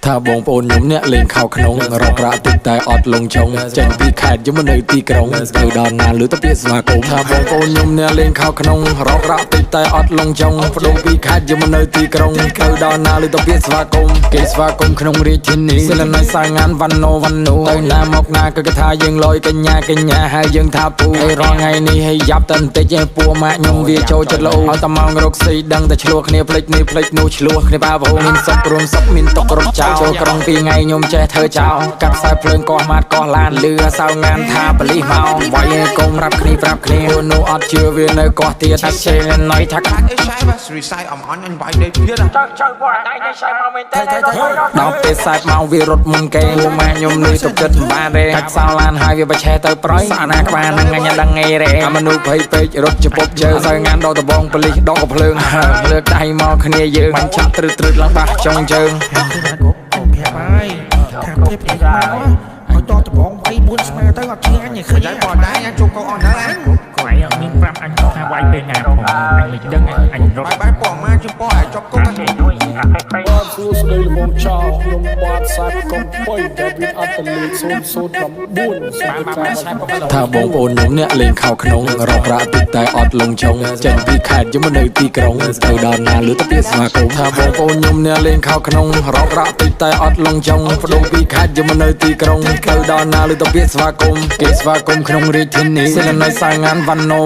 ถ้าបងប្អូនខ្ញុំអ្នកលេងខោក្នុងរកប្រាក់តិចតែអត់លងចុងចេញពីខេត្តយមនៅទីក្រុងទៅដល់ណាលឺទៅពាក្យស្វាគមន៍ថាបងប្អូនខ្ញុំអ្នកលេងខោក្នុងរកប្រាក់តិចតែអត់លងចុងបដូរពីខេត្តយមនៅទីក្រុងទៅដល់ណាលឺទៅពាក្យស្វាគមន៍គេស្វាគមន៍ក្នុងរាជធានីសិលណៃសាងានវ៉ាន់ណូទៅណាមកណាក៏គេថាយើងលយកញ្ញាហើយយើងថាពូហើយរាល់ថ្ងៃនេះឲ្យយ៉ាប់តែបន្តិចឯពួកម៉ាក់ខ្ញុំវាចូលចិត្តលោឲ្យតែមករកស៊ីដឹងតែឆ្លោះគ្នាផ្លេចនេះផ្លេចនោះឆ្លោះគ្នាបាវោមានសុខរួមសុខមានទុករត់ចោលចូលក្រុងពីថ្ងៃខ្ញុំចេះធ្វើចោលកាត់ខ្សែភ្លើងកោះម៉ាត់កោះឡានលឺសៅងានថាបលិសមកវាយកុំរាប់គ្នាប្រាប់គ្នានោះអត់ជឿវានៅកោះទៀតថាសេណៃថាកាត់អីឆៃបារីសៃអំអន់អញវាយដេកទៀតចៅបងដៃនេះឆៃមកមែនទេដល់ពេលសែបមកវារត់មុនគេពួកម៉ាខ្ញុំលឺទុកចិត្តមិនបានទេកាត់សៅឡានហើយវាបច្ឆេះទៅប្រយស្អាណាក្បាលនឹងអញដឹងងេរ៉េអាមនុស្សភ័យពេករត់ជពុកជើសៅងានដល់ដបងបលិសដកកំភ្លើងលើកដៃមកគ្នាយើងបាញ់ឆាប់ត្រឹតឡើងបាសចុងជើងហើយថាភាពឯងមកឲ្យតតបងវាយ4ស្មើទៅអត់ឈ្នះញ៉ៃឃើញតែបងដែរញ៉ាំជុំកោអស់ដែរគាត់ឯងមានប្រាប់អញថាវាយពេលណាផងអញមិនដឹងអញរត់បែបបងមកជុំបងឲ្យចប់គុកហ្នឹងបាទសួស្តីលោកចៅខ្ញុំបាទសាច់កុំបីដែលមានអត្តលេខ009ថាបងប្អូនខ្ញុំអ្នកលេងខោក្នុងរកប្រាក់តិចតែអត់លងចុងចេញពីខេត្តយមនៅទីក្រុងទៅដល់ណាលឺទៅពាក្យស្វាគមន៍ថាបងប្អូនខ្ញុំអ្នកលេងខោក្នុងរកប្រាក់តិចតែអត់លងចុងបដូរពីខេត្តយមនៅទីក្រុងទៅដល់ណាលឺទៅពាក្យស្វាគមន៍គេស្វាគមន៍ក្នុងរាជធានីសិលណៃសាងានវ៉ាន់ណូ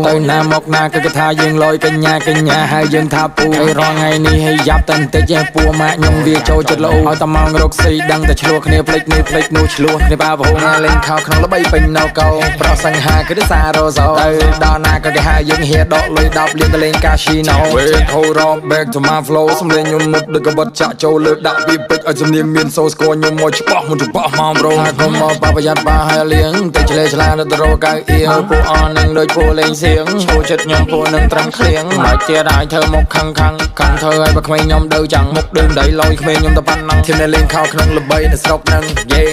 ទៅណាមកណាក៏គេថាយើងលយកញ្ញាហើយយើងថាពូហើយរាល់ថ្ងៃនេះឲ្យយ៉ាប់តែបន្តិចឯពួកម៉ាក់ខ្ញុំវាចូលចិត្តលោឲ្យតែមករកស៊ីដឹងតែឆ្លោះគ្នាផ្លេចនេះផ្លេចនោះឆ្លោះគ្នាបាវោណាលេងខោក្នុងល្បីពេញនៅកោប្រសង្ហាគឺសារ៉ូសោទៅដល់ណាក៏គេហៅយើងហៀដកលុយ10លានទៅលេងកាស៊ីណូពេលហូរ៉ប back to my flow សំលេងខ្ញុំមុតដូចកបិតចាក់ចូលលើកដាក់ពីពេជ្រឲ្យសំនៀងមានសូស្គាល់ខ្ញុំមកច្បាស់មុនច្បាស់មកប្រូហើយកុំមកប្រយ័ត្នបាហើយលៀងទៅឆ្លេឆ្លាទៅរកកៅអៀងពួកអននឹងដូចពួកលេងសៀងឈោចិត្តខ្ញុំពួកនឹងត្រឹមឃ្លៀងមកទៀតឲ្យធ្វើមកខឹងធ្វើឲ្យបើក្មេងខ្ញុំទៅចាំងមុខដើមដៃលយក្មេងខ្ញុំទៅប៉ណ្ណឹងធានលេងខោក្នុងល្បីនៅស្រុកនឹងយេ